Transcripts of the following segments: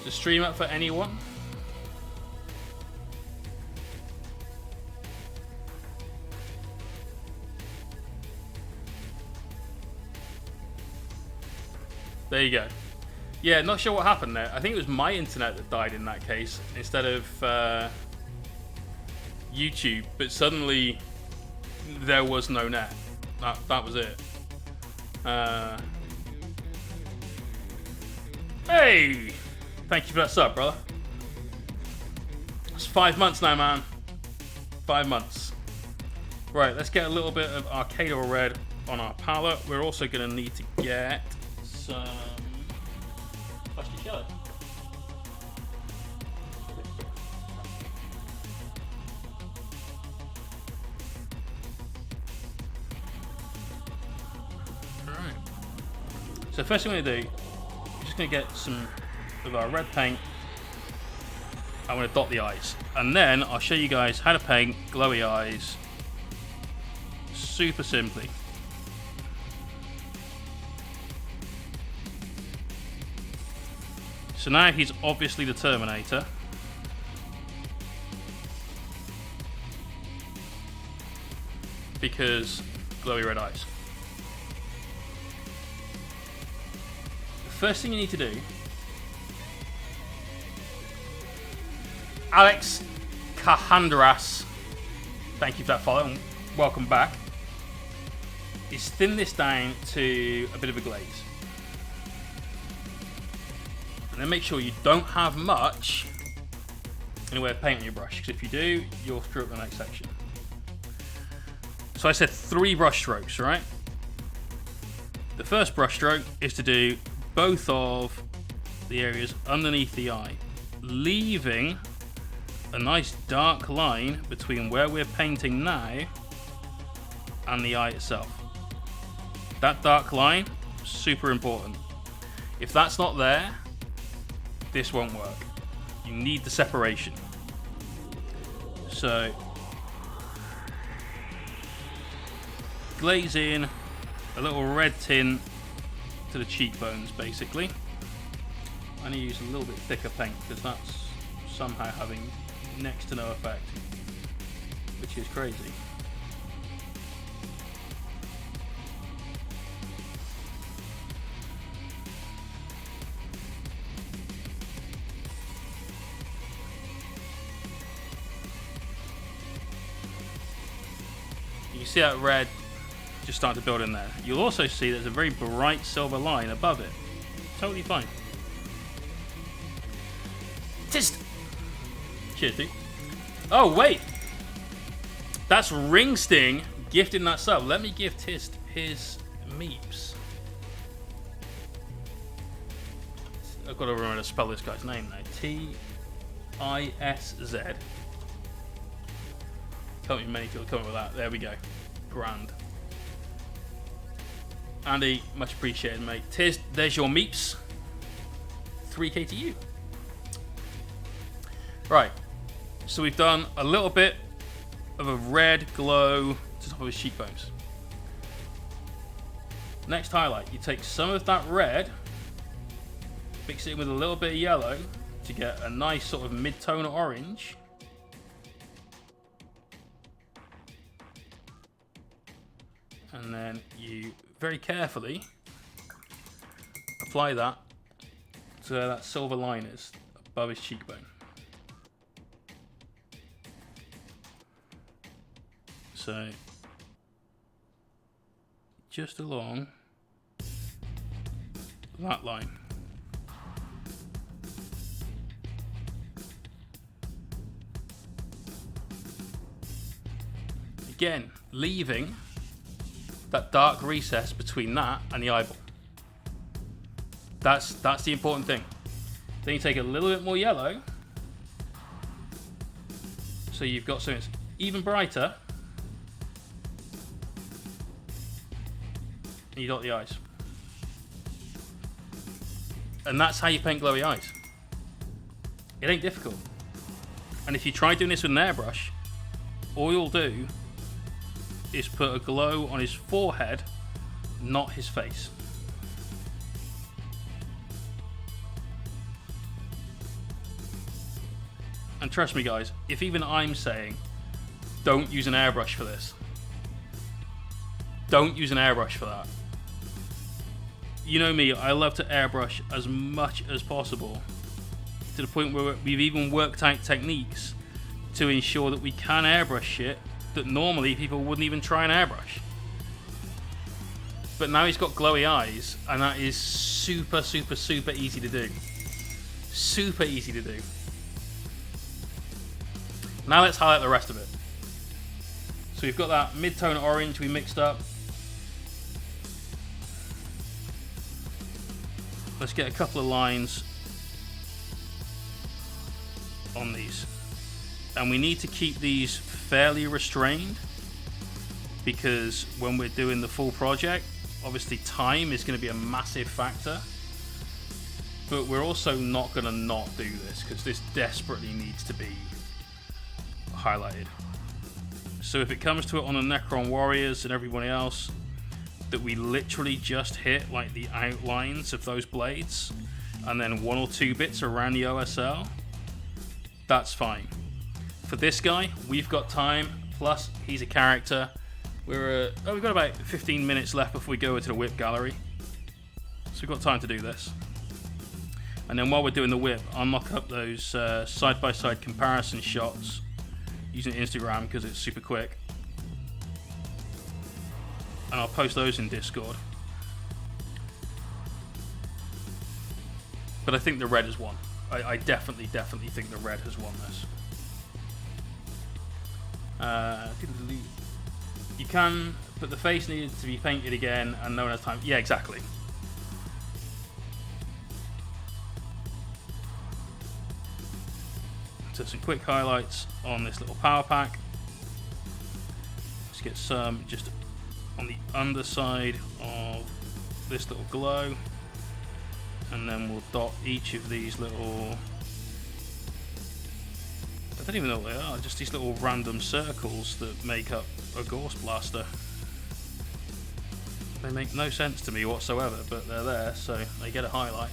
the stream up for anyone? There you go. Yeah, not sure what happened there. I think it was my internet that died in that case instead of YouTube. But suddenly there was no net. That was it. Hey! Thank you for that sub, brother. It's 5 months now, man. 5 months. Right, let's get a little bit of Arcador Red on our palette. We're also going to need to get some plastic yellow. Alright. So first thing we're going to do, we're just going to get some of our red paint. I'm going to dot the eyes. And then I'll show you guys how to paint glowy eyes super simply. So now he's obviously the Terminator. Because glowy red eyes. The first thing you need to do, Alex Cahandras, thank you for that follow and welcome back, is thin this down to a bit of a glaze. And then make sure you don't have much in the way of paint on your brush, because if you do, you'll screw up the next section. So I said 3 brush strokes, right? The first brush stroke is to do both of the areas underneath the eye, leaving a nice dark line between where we're painting now and the eye itself. That dark line, super important. If that's not there, this won't work. You need the separation. So glaze in a little red tint to the cheekbones, basically. I need to use a little bit thicker paint because that's somehow having next to no effect, which is crazy. You see that red just starting to build in there. You'll also see there's a very bright silver line above it. Totally fine. Just cheers, dude. Oh wait, that's Ring Sting gifting that sub. Let me gift his meeps. I've got to remember to spell this guy's name now. T-I-S-Z. Can't be many people coming with that. There we go. Grand. Andy, much appreciated, mate. Tiz, there's your meeps. 3K to you. Right. So we've done a little bit of a red glow to the top of his cheekbones. Next highlight. You take some of that red, mix it in with a little bit of yellow to get a nice sort of mid-tone orange. And then you very carefully apply that to where that silver line is above his cheekbone. So just along that line. Again, leaving that dark recess between that and the eyeball. That's the important thing. Then you take a little bit more yellow, so you've got something that's even brighter, and you dot the eyes. And that's how you paint glowy eyes. It ain't difficult. And if you try doing this with an airbrush, all you'll do is put a glow on his forehead, not his face. And trust me guys, if even I'm saying don't use an airbrush for this, don't use an airbrush for that. You know me, I love to airbrush as much as possible, to the point where we've even worked out techniques to ensure that we can airbrush shit that normally people wouldn't even try and airbrush. But now he's got glowy eyes, and that is super, super, super easy to do. Super easy to do. Now let's highlight the rest of it. So we've got that mid-tone orange we mixed up. Let's get a couple of lines on these. And we need to keep these fairly restrained, because when we're doing the full project, obviously time is going to be a massive factor. But we're also not going to not do this, because this desperately needs to be highlighted. So if it comes to it on the Necron warriors and everybody else, that we literally just hit like the outlines of those blades and then 1 or 2 bits around the OSL, that's fine. For this guy, we've got time, plus he's a character. We've got about 15 minutes left before we go into the whip gallery, so we've got time to do this. And then while we're doing the whip, I'll knock up those side-by-side comparison shots using Instagram because it's super quick. And I'll post those in Discord. But I think the red has won. I definitely think the red has won this. You can, but the face needed to be painted again and no one has time. Yeah, exactly. So some quick highlights on this little power pack. Let's get some just on the underside of this little glow, and then we'll dot each of these little, I don't even know what they are, just these little random circles that make up a Ghost Blaster. They make no sense to me whatsoever, but they're there, so they get a highlight.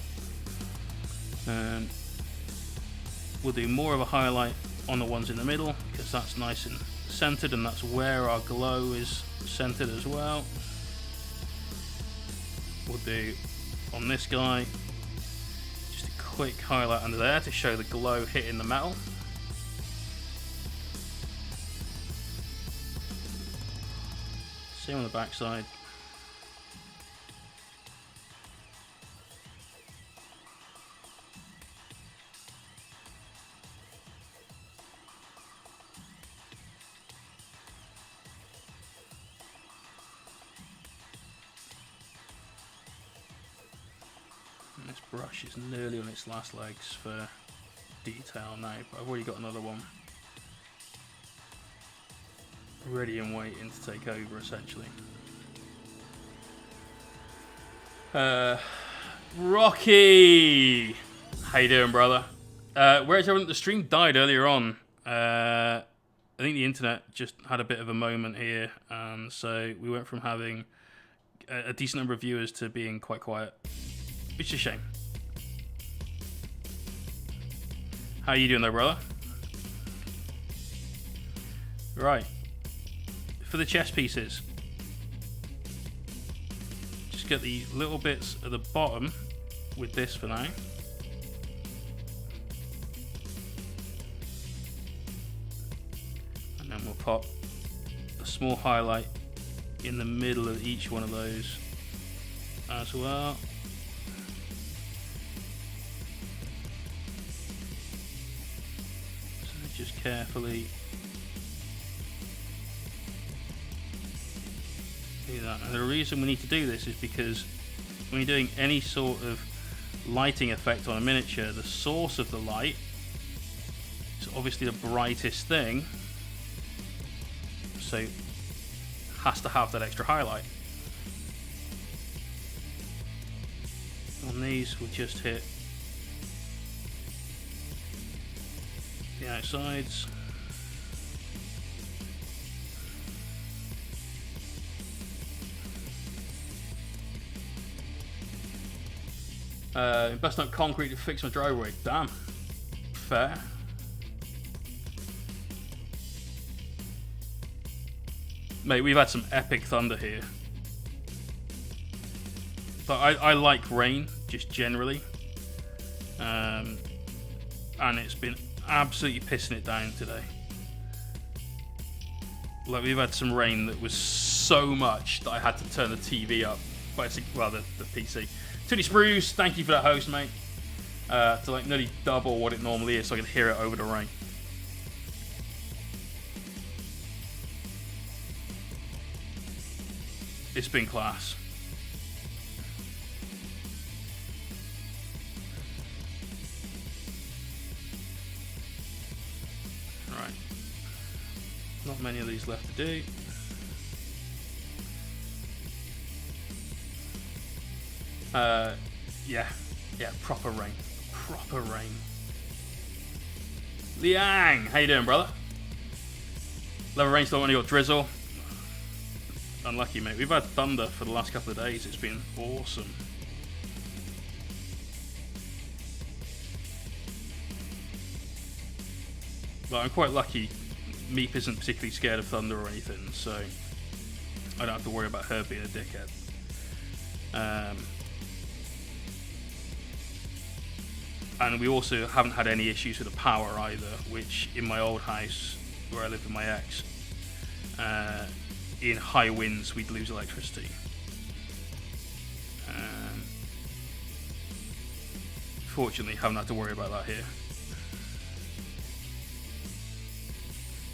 And we'll do more of a highlight on the ones in the middle, because that's nice and centered, and that's where our glow is centered as well. We'll do on this guy just a quick highlight under there to show the glow hitting the metal. Same on the back side. This brush is nearly on its last legs for detail now, but I've already got another one ready and waiting to take over, essentially. Rocky! How you doing, brother? Whereas everyone, the stream died earlier on. I think the internet just had a bit of a moment here, and so we went from having a decent number of viewers to being quite quiet. Which is a shame. How you doing though, brother? Right. For the chest pieces, just get the little bits at the bottom with this for now. And then we'll pop a small highlight in the middle of each one of those as well. Just carefully do that. And the reason we need to do this is because when you're doing any sort of lighting effect on a miniature, the source of the light is obviously the brightest thing, so has to have that extra highlight. On these we'll just hit the outsides. Busting up concrete to fix my driveway. Damn. Fair. Mate, we've had some epic thunder here. But I like rain, just generally. And it's been absolutely pissing it down today. Like, we've had some rain that was so much that I had to turn the TV up. Well, the PC. Tootie Spruce, thank you for that host, mate. To like nearly double what it normally is so I can hear it over the rain. It's been class. Alright. Not many of these left to do. Yeah, proper rain. Proper rain. Liang, how you doing, brother? Level rainstorm, only got drizzle. Unlucky, mate. We've had thunder for the last couple of days. It's been awesome. But I'm quite lucky. Meep isn't particularly scared of thunder or anything, so I don't have to worry about her being a dickhead. And we also haven't had any issues with the power either, which in my old house, where I lived with my ex, in high winds we'd lose electricity. Fortunately, haven't had to worry about that here.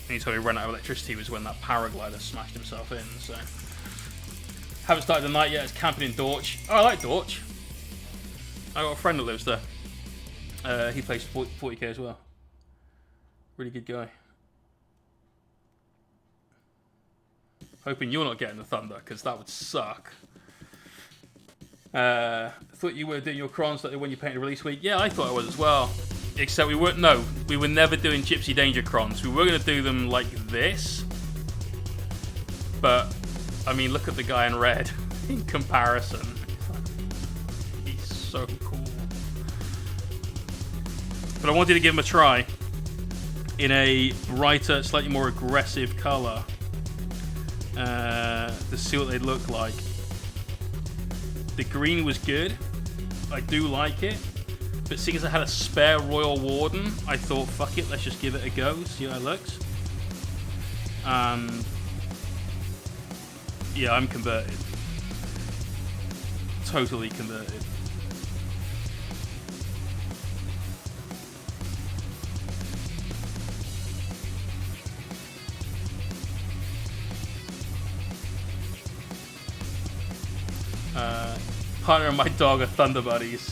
Anytime we ran out of electricity was when that paraglider smashed himself in, so. Haven't started the night yet, it's camping in Dorch. Oh, I like Dorch. I got a friend that lives there. He plays 40k as well. Really good guy. Hoping you're not getting the thunder, because that would suck. Thought you were doing your crons like when you painted release week. Yeah, I thought I was as well. Except we weren't. No, we were never doing Gypsy Danger crons. We were going to do them like this. But, I mean, look at the guy in red in comparison. He's so cool. But I wanted to give him a try in a brighter, slightly more aggressive colour to see what they look like. The green was good. I do like it. But seeing as I had a spare Royal Warden, I thought, fuck it, let's just give it a go, see how it looks. And yeah, I'm converted. Totally converted. Partner and my dog are Thunder buddies.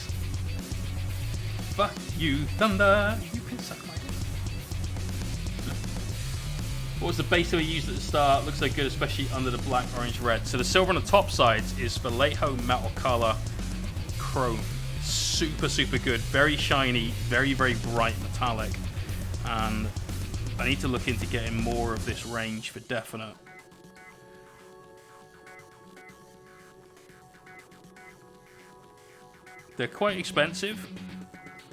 Fuck you, Thunder. You can suck my dick. What was the base that we used at the start? Looks so good, especially under the black, orange, red. So the silver on the top sides is Vallejo Metal Color Chrome. Super, super good. Very shiny, very, very bright metallic. And I need to look into getting more of this range for definite. They're quite expensive.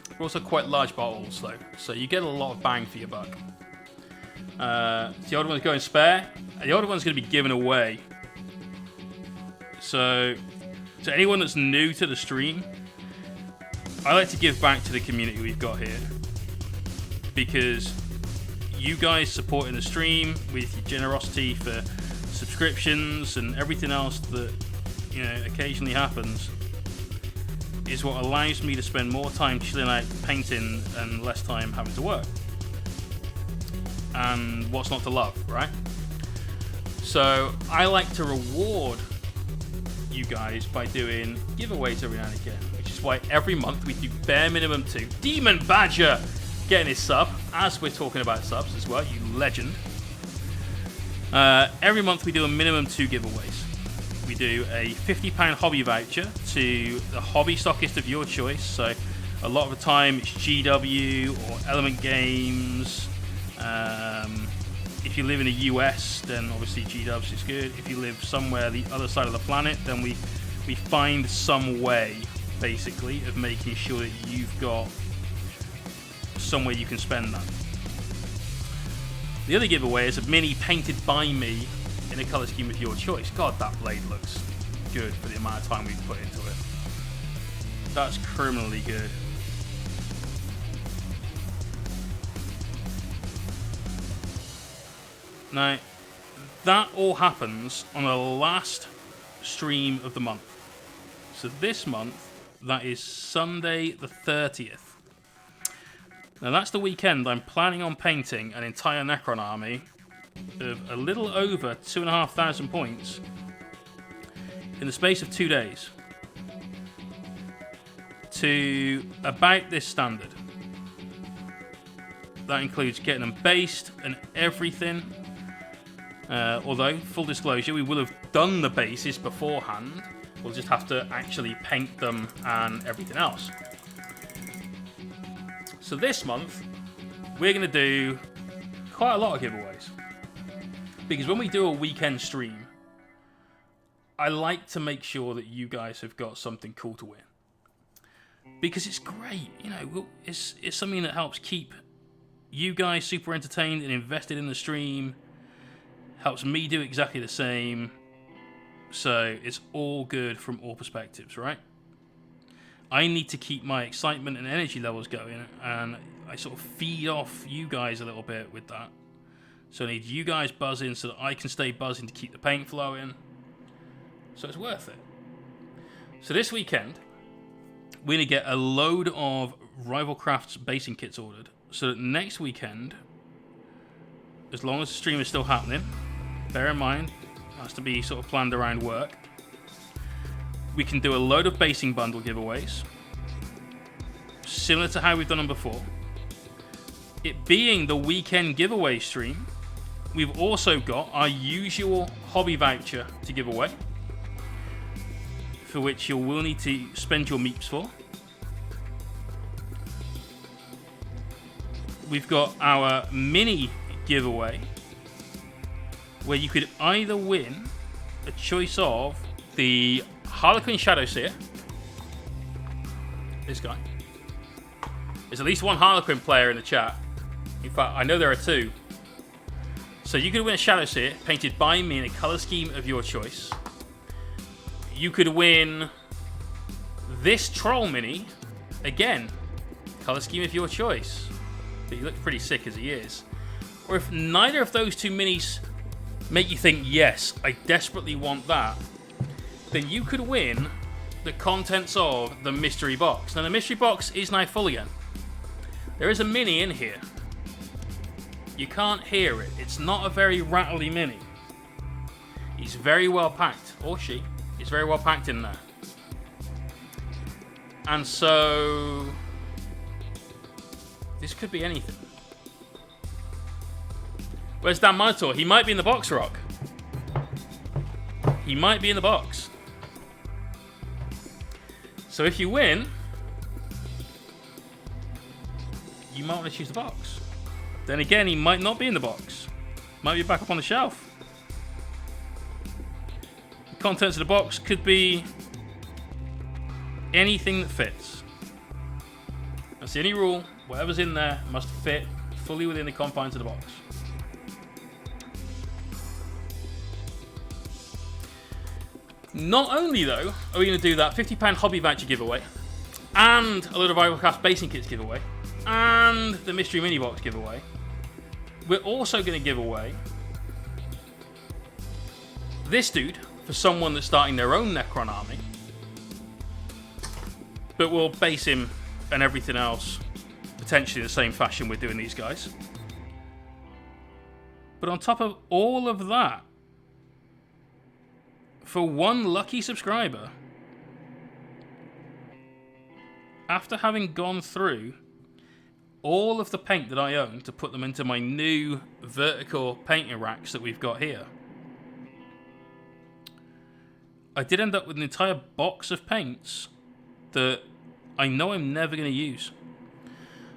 They're also quite large bottles though, so you get a lot of bang for your buck. The other one's going spare, and the other one's going to be given away. So, to anyone that's new to the stream, I like to give back to the community we've got here. Because you guys supporting the stream with your generosity for subscriptions and everything else that, you know, occasionally happens is what allows me to spend more time chilling out painting and less time having to work. And what's not to love, right? So I like to reward you guys by doing giveaways every now and again, which is why every month we do bare minimum 2. Demon Badger getting his sub, as we're talking about subs as well, you legend. Every month we do a minimum 2 giveaways. We do a £50 hobby voucher to the hobby stockist of your choice. So a lot of the time it's GW or Element Games. If you live in the US, then obviously GWs is good. If you live somewhere the other side of the planet, then we find some way, basically, of making sure that you've got somewhere you can spend that. The other giveaway is a mini painted by me in a colour scheme of your choice. God, that blade looks good for the amount of time we've put into it. That's criminally good. Now, that all happens on the last stream of the month. So this month, that is Sunday the 30th. Now that's the weekend I'm planning on painting an entire Necron army of a little over 2,500 points in the space of 2 days to about this standard. That includes getting them based and everything. Although, full disclosure, we will have done the bases beforehand. We'll just have to actually paint them and everything else. So this month, we're going to do quite a lot of giveaways. Because when we do a weekend stream, I like to make sure that you guys have got something cool to win. Because it's great, you know, it's something that helps keep you guys super entertained and invested in the stream. Helps me do exactly the same. So it's all good from all perspectives, right? I need to keep my excitement and energy levels going, and I sort of feed off you guys a little bit with that. So I need you guys buzzing so that I can stay buzzing to keep the paint flowing. So it's worth it. So this weekend, we're going to get a load of Rival Crafts basing kits ordered, so that next weekend, as long as the stream is still happening, bear in mind, it has to be sort of planned around work, we can do a load of basing bundle giveaways, similar to how we've done them before. It being the weekend giveaway stream, we've also got our usual hobby voucher to give away, for which you will need to spend your meeps for. We've got our mini giveaway, where you could either win a choice of the Harlequin Shadowseer. This guy. There's at least one Harlequin player in the chat. In fact, I know there are two. So you could win a Shadowseer painted by me in a colour scheme of your choice. You could win this Troll Mini, again, colour scheme of your choice. But he looks pretty sick as he is. Or if neither of those two minis make you think, yes, I desperately want that, then you could win the contents of the mystery box. Now, the mystery box is now full again. There is a mini in here. You can't hear it. It's not a very rattly mini. He's very well packed, or she. It's very well packed in there. And so this could be anything. Where's Dan Minotaur? He might be in the box, Rock. He might be in the box. So if you win, you might want to choose the box. Then again, he might not be in the box. Might be back up on the shelf. The contents of the box could be anything that fits. That's the only rule. Whatever's in there must fit fully within the confines of the box. Not only, though, are we going to do that £50 hobby voucher giveaway, and a load of Rivalcraft basing kits giveaway, and the mystery mini box giveaway, we're also going to give away this dude for someone that's starting their own Necron army, but we'll base him and everything else potentially the same fashion we're doing these guys. But on top of all of that, for one lucky subscriber, after having gone through all of the paint that I own to put them into my new vertical painting racks that we've got here, I did end up with an entire box of paints that I know I'm never going to use.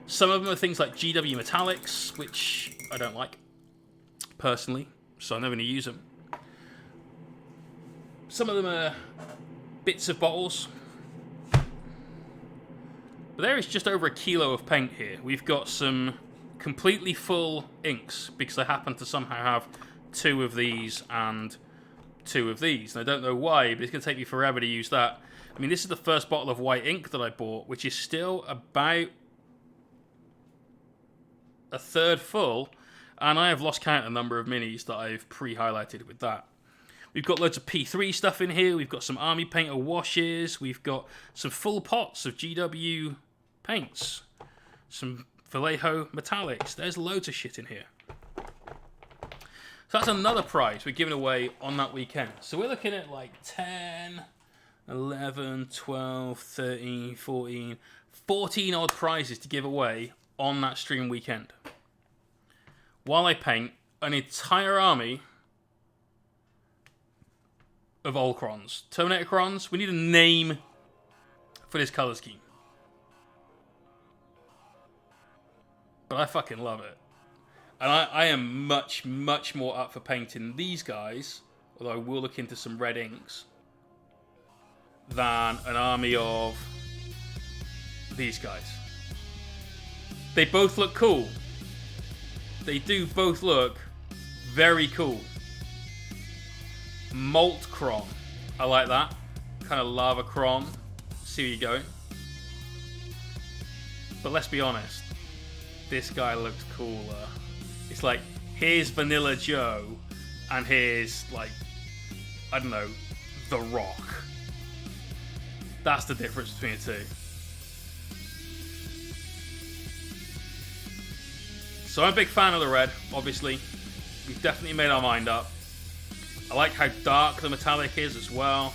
Some of them are things like GW Metallics, which I don't like, personally, so I'm never going to use them. Some of them are bits of bottles. But there is just over 1 kilo of paint here. We've got some completely full inks, because I happen to somehow have 2 of these and 2 of these. And I don't know why, but it's going to take me forever to use that. I mean, this is the first bottle of white ink that I bought, which is still about a third full, and I have lost count of the number of minis that I've pre-highlighted with that. We've got loads of P3 stuff in here. We've got some Army Painter washes. We've got some full pots of GW paints. Some Vallejo metallics. There's loads of shit in here. So that's another prize we're giving away on that weekend. So we're looking at like 10, 11, 12, 13, 14, 14 odd prizes to give away on that stream weekend. While I paint an entire army of old Crons. Terminator-Crons. We need a name for this color scheme. But I fucking love it. And I am much, much more up for painting these guys, although I will look into some red inks, than an army of these guys. They both look cool. They do both look very cool. Malt Cron. I like that. Kind of lava Cron. See where you're going. But let's be honest. This guy looks cooler. It's like, here's Vanilla Joe, and here's, like, I don't know, The Rock. That's the difference between the two. So I'm a big fan of the red, obviously. We've definitely made our mind up. I like how dark the metallic is as well.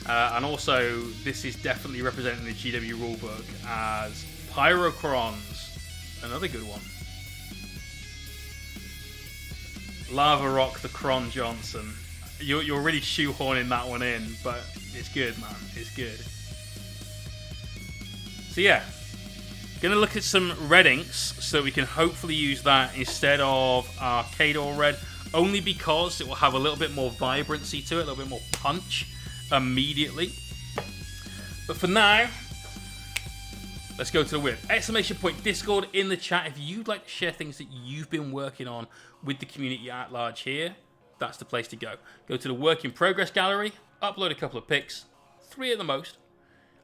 And also, this is definitely representing the GW rulebook as Pyrocrons. Another good one. Lava Rock the Cron Johnson. You're really shoehorning that one in, but it's good, man. It's good. So yeah, gonna look at some red inks so we can hopefully use that instead of our Kador red, only because it will have a little bit more vibrancy to it, a little bit more punch immediately. But for now, let's go to the whip. Exclamation point Discord in the chat if you'd like to share things that you've been working on with the community at large here. That's the place to go. Go to the work in progress gallery, upload a couple of pics, 3 at the most,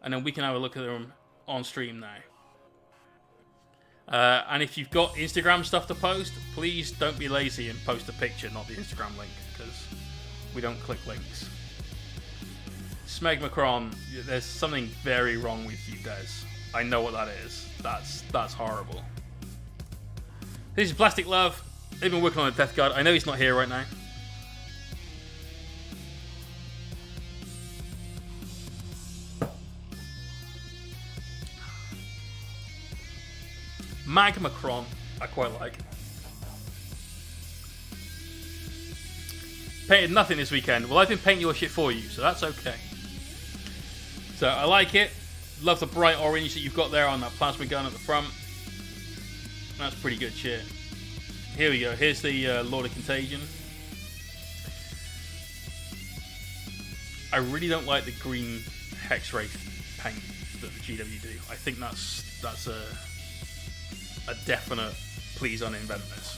and then we can have a look at them on stream now. And if you've got Instagram stuff to post, please don't be lazy and post a picture, not the Instagram link, because we don't click links. Smegmacron, there's something very wrong with you, Des. I know what that is. That's horrible. This is Plastic Love. They've been working on a Death Guard. I know he's not here right now. Magmacron, I quite like. Painted nothing this weekend. Well, I've been painting your shit for you, so that's okay. So I like it. Love the bright orange that you've got there on that plasma gun at the front. That's pretty good shit. Here we go. Here's the Lord of Contagion. I really don't like the green hex ray paint that the GW do. I think that's a definite please uninvent this.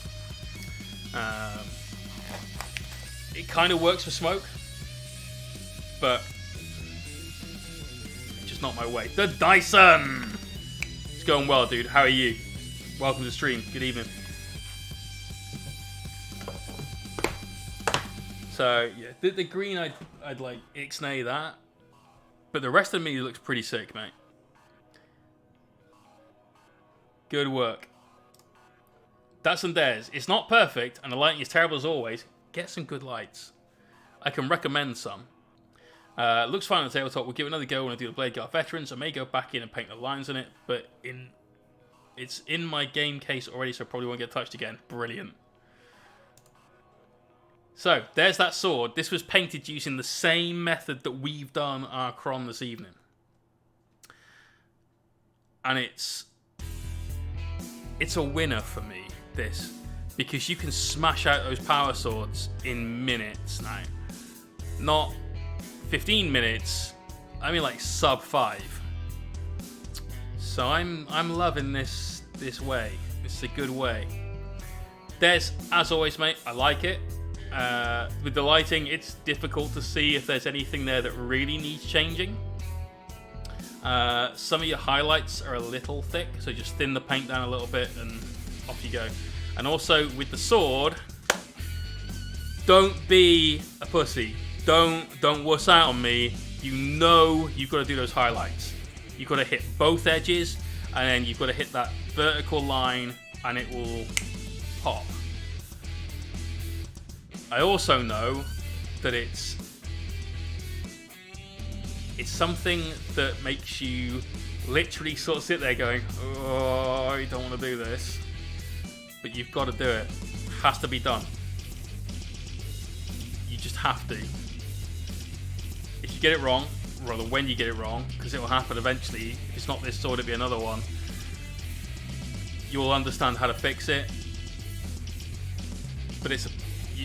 It kind of works for smoke, but just not my way. The Dyson! It's going well, dude. How are you? Welcome to the stream. Good evening. So, yeah, the green, I'd like ixnay that. But the rest of me looks pretty sick, mate. Good work. That's some dares. It's not perfect, and the lighting is terrible as always. Get some good lights. I can recommend some. Looks fine on the tabletop. We'll give it another go when I do the Blade Guard Veterans. I may go back in and paint the lines on it, but it's in my game case already, so I probably won't get touched again. Brilliant. So, there's that sword. This was painted using the same method that we've done our Cron this evening. And it's a winner for me, this. Because you can smash out those power swords in minutes now. Not 15 minutes, I mean like sub 5. So I'm loving this way. It's a good way. Des, as always, mate, I like it. With the lighting, it's difficult to see if there's anything there that really needs changing. Some of your highlights are a little thick, so just thin the paint down a little bit and off you go. And also with the sword, don't be a pussy. Don't wuss out on me. You know you've got to do those highlights. You've got to hit both edges, and then you've got to hit that vertical line, and it will pop. I also know that it's something that makes you literally sort of sit there going, oh, I don't want to do this. But you've got to do it. It has to be done. You just have to. If you get it wrong, rather when you get it wrong, because it will happen eventually, if it's not this sword, it'll be another one, you'll understand how to fix it. But it's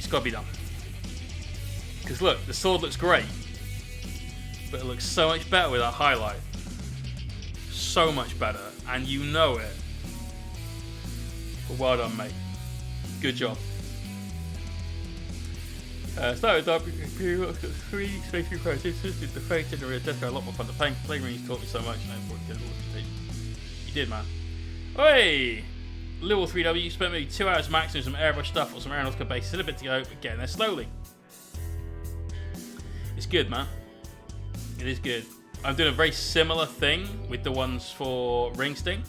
got to be done. Because look, the sword looks great, but it looks so much better with that highlight. So much better, and you know it. But well done, mate. Good job. Started Dark 3 Space Crew Pros. The face in the real death a lot more fun to paint. Playing Marines taught me so much, and you did, man. Oi! Level 3W, you spent maybe 2 hours max doing some airbrush stuff or some aeronautical bases. Still a bit to go, but getting there slowly. It's good, man. It is good. I'm doing a very similar thing with the ones for Ring Sting,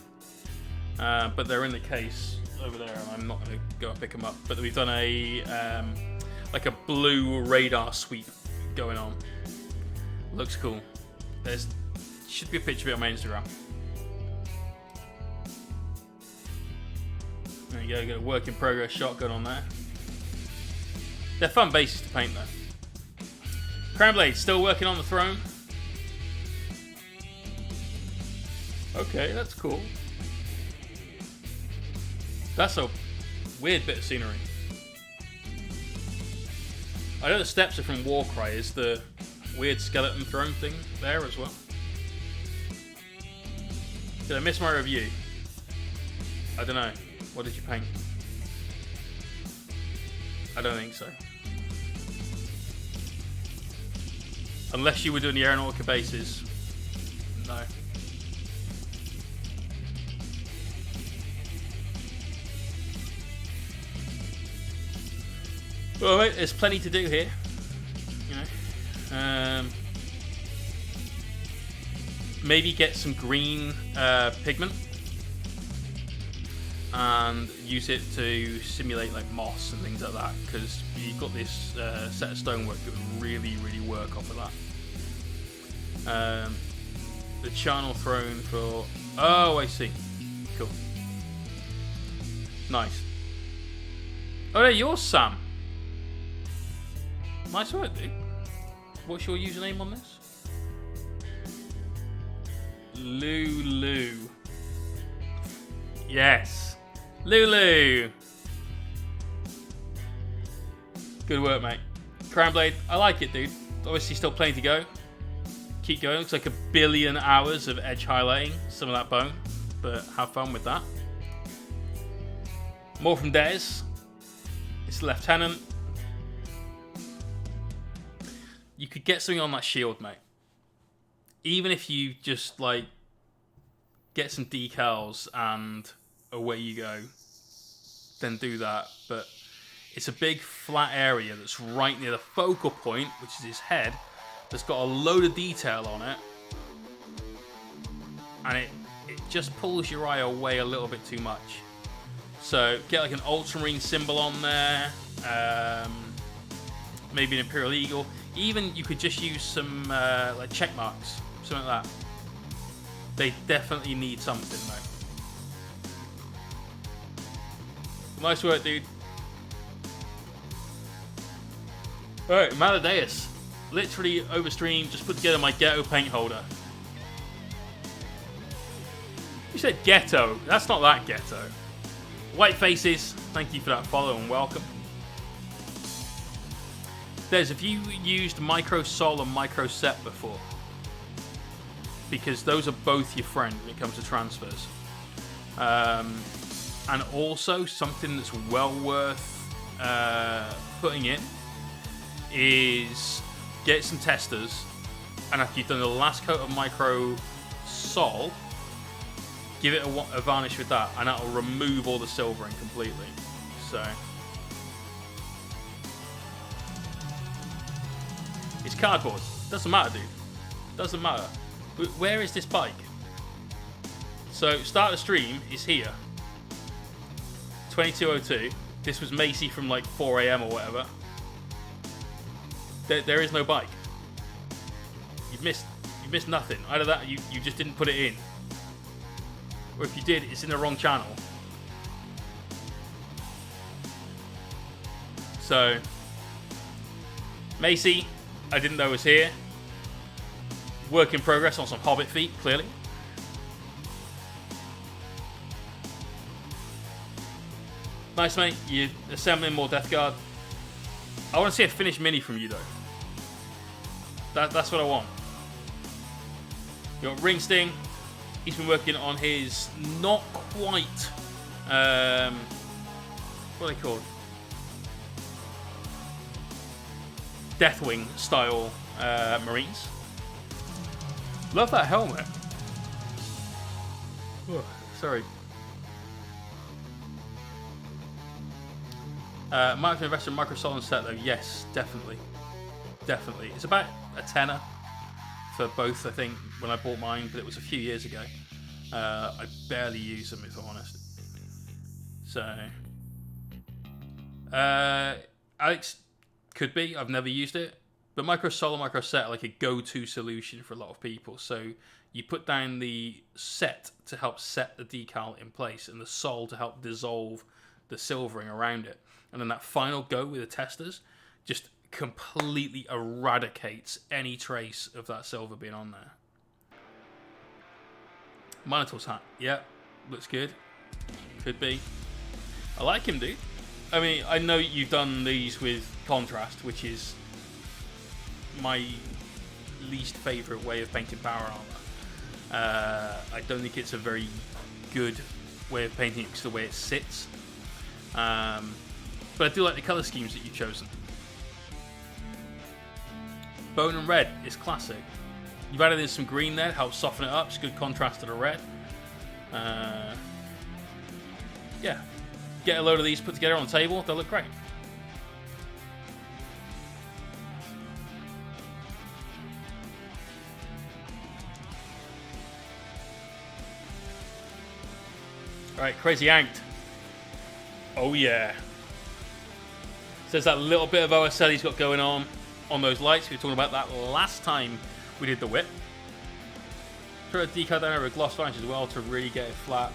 but they're in the case over there. I'm not going to go and pick them up. But we've done a like a blue radar sweep going on. Looks cool. There's should be a picture of it on my Instagram. There you go. Got a work in progress shotgun on there. They're fun bases to paint though. Crownblade still working on the throne. Okay, that's cool. That's a weird bit of scenery. I know the steps are from Warcry. Is the weird skeleton throne thing there as well? Did I miss my review? I don't know. What did you paint? I don't think so. Unless you were doing the aeronautica bases. No. Well, mate, there's plenty to do here. You know, maybe get some green pigment and use it to simulate like moss and things like that, because you've got this set of stonework that would really work off of that. The charnel throne for... Oh, I see. Cool. Nice. Oh, there, yours, Sam. Nice work, dude. What's your username on this? Lulu. Yes. Lulu. Good work, mate. Crownblade, I like it, dude. Obviously still plenty to go. Keep going. Looks like 1 billion hours of edge highlighting some of that bone, but have fun with that. More from Des. It's Lieutenant. You could get something on that shield, mate. Even if you just, like, get some decals and away you go, then do that. But it's a big flat area that's right near the focal point, which is his head, that's got a load of detail on it. And it just pulls your eye away a little bit too much. So get like an ultramarine symbol on there, maybe an Imperial Eagle. Even you could just use some like check marks, something like that. They definitely need something, though. Nice work, dude. Alright, Maladeus. Literally overstream, just put together my ghetto paint holder. You said ghetto. That's not that ghetto. White Faces, thank you for that follow and welcome. Des, have you used Micro Sol and Micro Set before? Because those are both your friend when it comes to transfers. And also something that's well worth putting in is get some testers, and after you've done the last coat of micro sol, give it a varnish with that, and that'll remove all the silvering completely. So it's cardboard. Doesn't matter, dude. Doesn't matter. Where is this bike? So start the stream is here. 22:02. This was Macy from like 4 AM or whatever. There is no bike. You've missed nothing. Either that, or you just didn't put it in, or if you did, it's in the wrong channel. So, Macy, I didn't know was here. Work in progress on some Hobbit feet, clearly. Nice, mate. You're assembling more Death Guard. I want to see a finished mini from you, though. That's what I want. You got Ring Sting. He's been working on his not quite... what are they called? Deathwing style Marines. Love that helmet. Oh, sorry. Might have invested in Microsoft set though. Yes, definitely. Definitely. It's about a tenner for both, I think, when I bought mine, but it was a few years ago. I barely use them, if I'm honest. So, Alex, could be. I've never used it. But Micro Sol and Micro Set are like a go-to solution for a lot of people. So you put down the set to help set the decal in place, and the Sol to help dissolve the silvering around it. And then that final go with the testers just completely eradicates any trace of that silver being on there. Minotaur's hat. Yeah, looks good. Could be. I like him, dude. I mean, I know you've done these with contrast, which is my least favourite way of painting power armor. I don't think it's a very good way of painting it because of the way it sits. But I do like the colour schemes that you've chosen. Bone and red is classic. You've added in some green there, helps soften it up. It's good contrast to the red. Yeah. Get a load of these put together on the table. They'll look great. Alright, Crazy Anked. Oh yeah. So there's that little bit of OSL he's got going on those lights. We were talking about that last time we did the whip. Throw a decal down over a gloss varnish as well to really get it flat.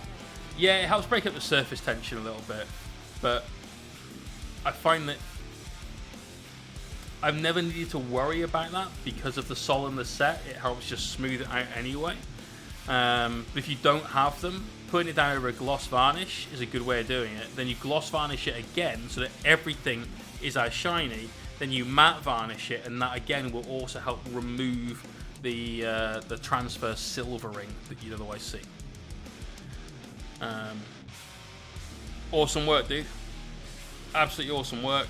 Yeah, it helps break up the surface tension a little bit, but I find that I've never needed to worry about that because of the Sol and the set. It helps just smooth it out anyway. But if you don't have them, putting it down over a gloss varnish is a good way of doing it. Then you gloss varnish it again so that everything is as shiny. Then you matte varnish it, and that again will also help remove the transfer silvering that you'd otherwise see. Awesome work, dude. Absolutely awesome work.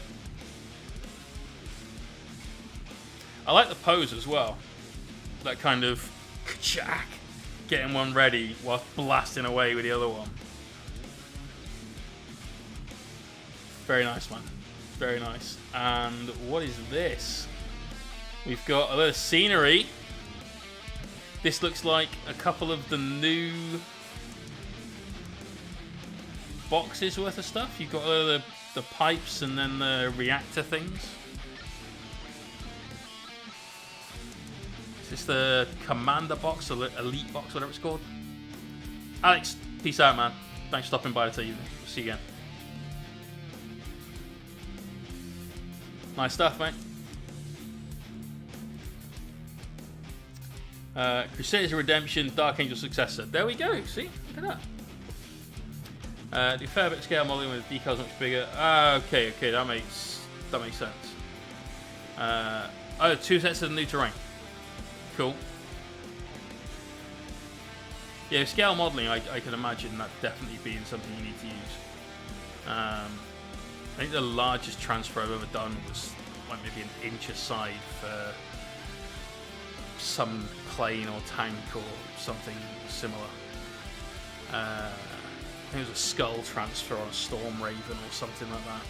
I like the pose as well. That kind of ka-chack, getting one ready whilst blasting away with the other one. Very nice, man. Very nice. And what is this? We've got a little scenery. This looks like a couple of the new boxes worth of stuff. You've got the pipes and then the reactor things. Is this the commander box or the elite box, whatever it's called? Alex, peace out, man. Thanks for stopping by this evening. We'll see you again. Nice stuff, mate. Crusaders of Redemption, Dark Angel Successor. There we go. See? Look at that. Do a fair bit of scale modeling with decals much bigger. Okay, that makes sense. Oh, 2 sets of the new terrain. Cool. Yeah, scale modeling, I can imagine that definitely being something you need to use. I think the largest transfer I've ever done was like maybe an inch aside for some plane or tank or something similar. I think it was a skull transfer on a Storm Raven or something like that.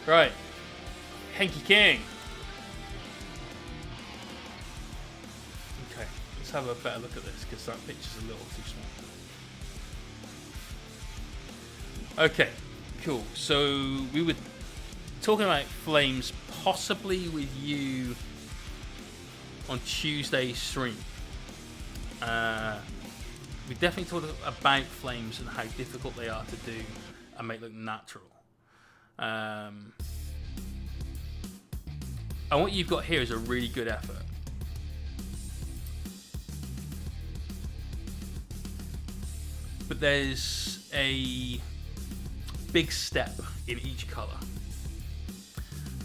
Right, Henky King. Okay, let's have a better look at this because that picture's a little too small. Okay, cool. So we were talking about flames possibly with you on Tuesday's stream. We definitely talked about flames and how difficult they are to do and make look natural. And what you've got here is a really good effort. But there's a big step in each colour.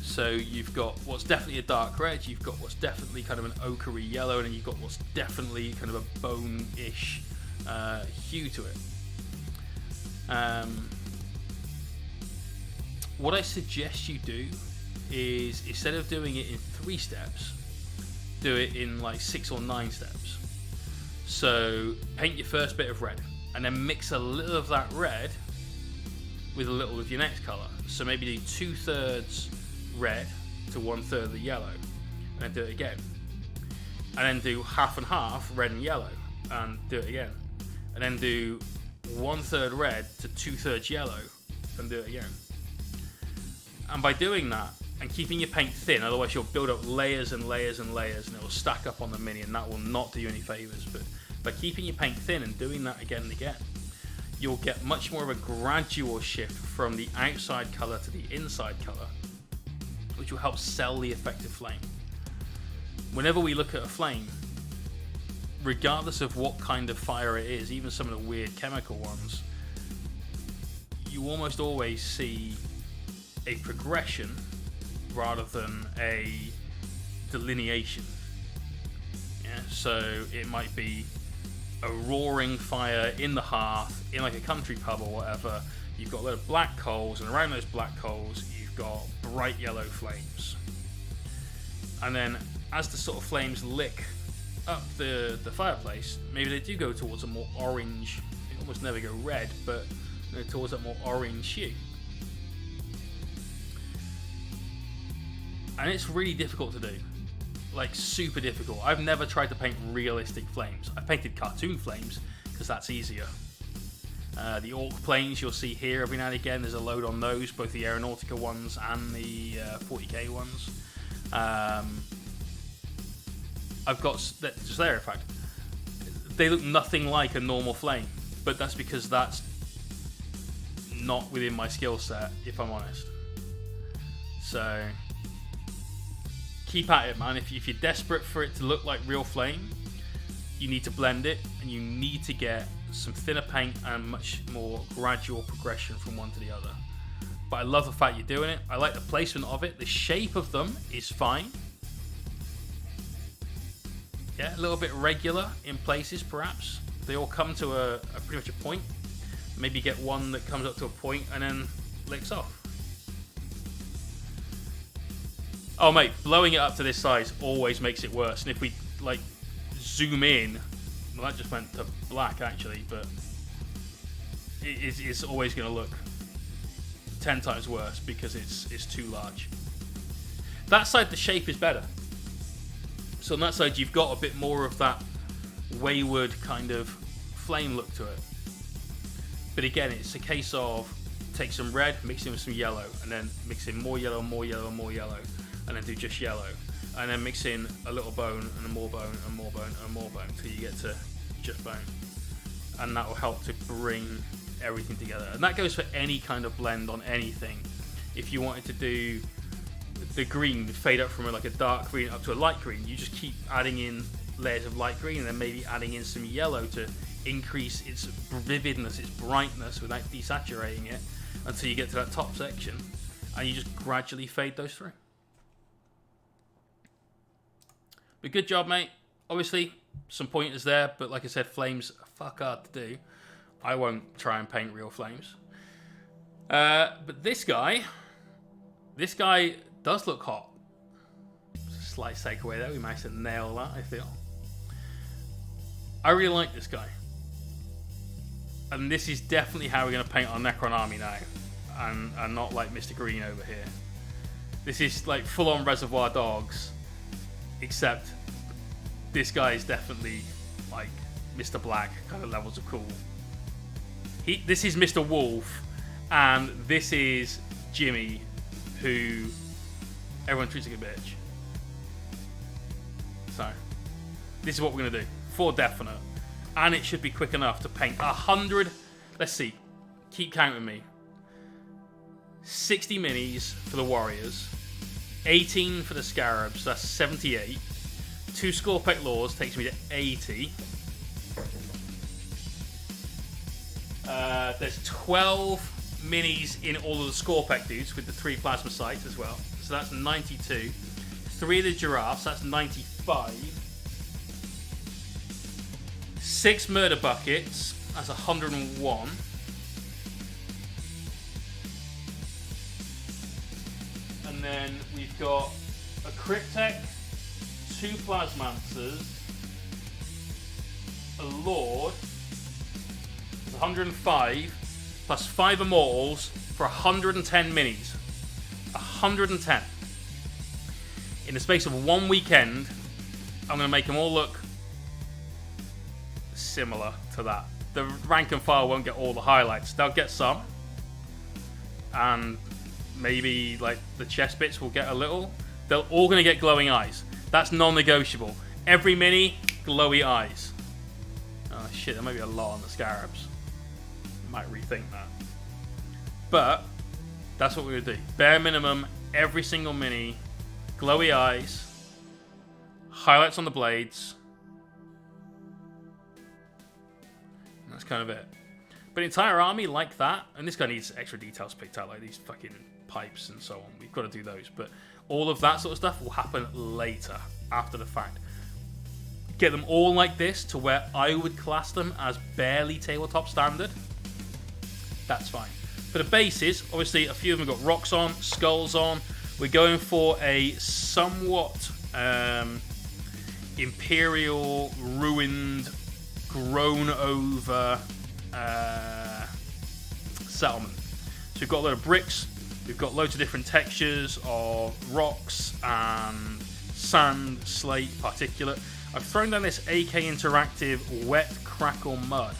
So you've got what's definitely a dark red, you've got what's definitely kind of an ochre-y yellow, and then you've got what's definitely kind of a bone-ish hue to it. What I suggest you do is, instead of doing it in 3 steps, do it in like 6 or 9 steps. So paint your first bit of red, and then mix a little of that red with a little of your next colour. So maybe do 2/3 red to 1/3 of the yellow, and then do it again. And then do half and half, red and yellow, and do it again. And then do 1/3 red to 2/3 yellow, and do it again. And by doing that, and keeping your paint thin, otherwise you'll build up layers and layers and layers, and it will stack up on the mini, and that will not do you any favours. But by keeping your paint thin and doing that again and again, you'll get much more of a gradual shift from the outside colour to the inside colour, which will help sell the effective flame. Whenever we look at a flame, regardless of what kind of fire it is, even some of the weird chemical ones, you almost always see a progression rather than a delineation. Yeah, so it might be a roaring fire in the hearth in like a country pub or whatever. You've got a lot of black coals, and around those black coals you've got bright yellow flames. And then as the sort of flames lick up the fireplace, maybe they do go towards a more orange, they almost never go red, but towards that more orange hue. And it's really difficult to do, like super difficult. I've never tried to paint realistic flames. I painted cartoon flames because that's easier. The Orc planes you'll see here every now and again, there's a load on those, both the Aeronautica ones and the 40k ones. I've got just there, in fact, they look nothing like a normal flame, but that's because that's not within my skill set, if I'm honest. So keep at it, man. If you're desperate for it to look like real flame, you need to blend it, and you need to get some thinner paint and much more gradual progression from one to the other. But I love the fact you're doing it. I like the placement of it. The shape of them is fine. Yeah, a little bit regular in places, perhaps. They all come to a pretty much a point. Maybe get one that comes up to a point and then licks off. Oh mate, blowing it up to this size always makes it worse. And if we like zoom in, well, that just went to black actually, but it's always going to look 10 times worse because it's too large. That side, the shape is better. So on that side, you've got a bit more of that wayward kind of flame look to it. But again, it's a case of take some red, mix it with some yellow, and then mix in more yellow, more yellow, more yellow, and then do just yellow. And then mix in a little bone, and more bone, and more bone, and more bone, until you get to just bone. And that will help to bring everything together. And that goes for any kind of blend on anything. If you wanted to do the green, fade up from like a dark green up to a light green, you just keep adding in layers of light green, and then maybe adding in some yellow to increase its vividness, its brightness, without desaturating it, until you get to that top section, and you just gradually fade those through. But good job, mate. Obviously, some pointers there, but like I said, flames are fuck hard to do. I won't try and paint real flames. But this guy does look hot. Slight takeaway there. We managed to nail that, I feel. I really like this guy. And this is definitely how we're going to paint our Necron army now. And not like Mr. Green over here. This is like full-on Reservoir Dogs. Except this guy is definitely like Mr. Black kind of levels of cool. This is Mr. Wolf. And this is Jimmy, who everyone treats like a bitch. So, this is what we're going to do. For definite. And it should be quick enough to paint 100. Let's see. Keep counting me. 60 minis for the Warriors. 18 for the Scarabs. That's 78. 2 Scorpec Laws takes me to 80. There's 12 minis in all of the Scorpec dudes with the 3 plasma sights as well. So that's 92. 3 of the Giraffes. That's 95. 6 Murder Buckets. That's 101. And then we've got a Cryptek, 2 Plasmancers, a Lord, 105, plus 5 Immortals for 110 minis. 110. In the space of 1 weekend, I'm going to make them all look similar to that. The rank and file won't get all the highlights. They'll get some. And maybe like the chest bits will get a little. They're all going to get glowing eyes. That's non-negotiable. Every mini, glowy eyes. Oh shit, there might be a lot on the Scarabs. Might rethink that. But that's what we're going to do. Bare minimum, every single mini, glowy eyes, highlights on the blades. And that's kind of it. But an entire army like that, and this guy needs extra details picked out, like these fucking pipes and so on. We've got to do those. But all of that sort of stuff will happen later, after the fact. Get them all like this to where I would class them as barely tabletop standard. That's fine. For the bases, obviously a few of them got rocks on, skulls on. We're going for a somewhat imperial, ruined, grown over settlement. So we've got a load of bricks, we've got loads of different textures of rocks and sand, slate, particulate. I've thrown down this AK Interactive Wet Crackle Mud.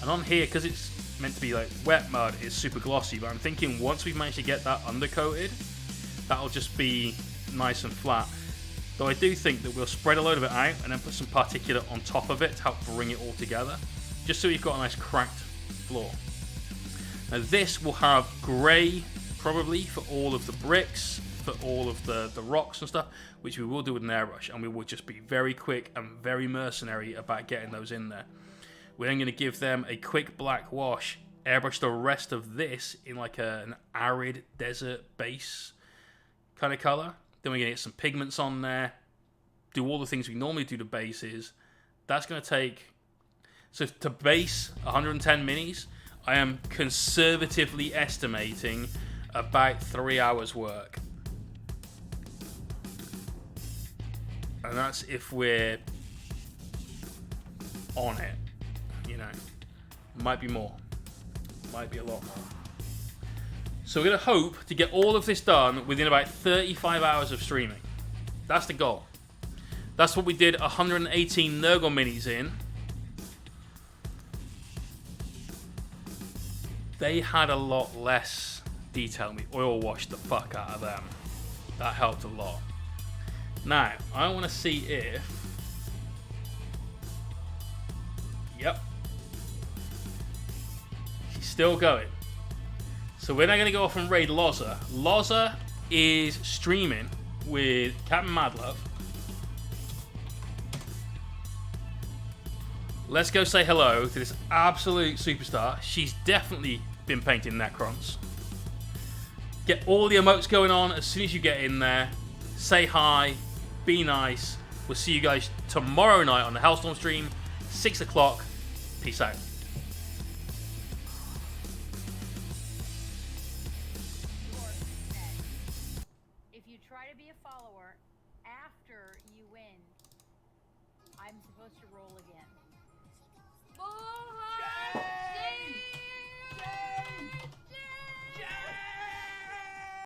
And on here, because it's meant to be like wet mud, it's super glossy, but I'm thinking once we've managed to get that undercoated, that'll just be nice and flat. Though I do think that we'll spread a load of it out and then put some particulate on top of it to help bring it all together, just so you've got a nice cracked floor. Now this will have grey, probably, for all of the bricks, for all of the rocks and stuff, which we will do with an airbrush, and we will just be very quick and very mercenary about getting those in there. We're then going to give them a quick black wash, airbrush the rest of this in like an arid desert base kind of colour. Then we're going to get some pigments on there, do all the things we normally do to bases. That's going to take... So to base 110 minis, I am conservatively estimating about 3 hours work. And that's if we're on it, you know. Might be more. Might be a lot more. So we're going to hope to get all of this done within about 35 hours of streaming. That's the goal. That's what we did 118 Nurgle minis in. They had a lot less detail. We oil washed the fuck out of them. That helped a lot. Now, I want to see if... Yep. She's still going. So we're now going to go off and raid Loza. Loza is streaming with Captain Madlove. Let's go say hello to this absolute superstar. She's definitely been painting Necrons. Get all the emotes going on as soon as you get in there. Say hi. Be nice. We'll see you guys tomorrow night on the Hellstorm stream, 6 o'clock. Peace out. try to be a follower. After you win, I'm supposed to roll again. Boo!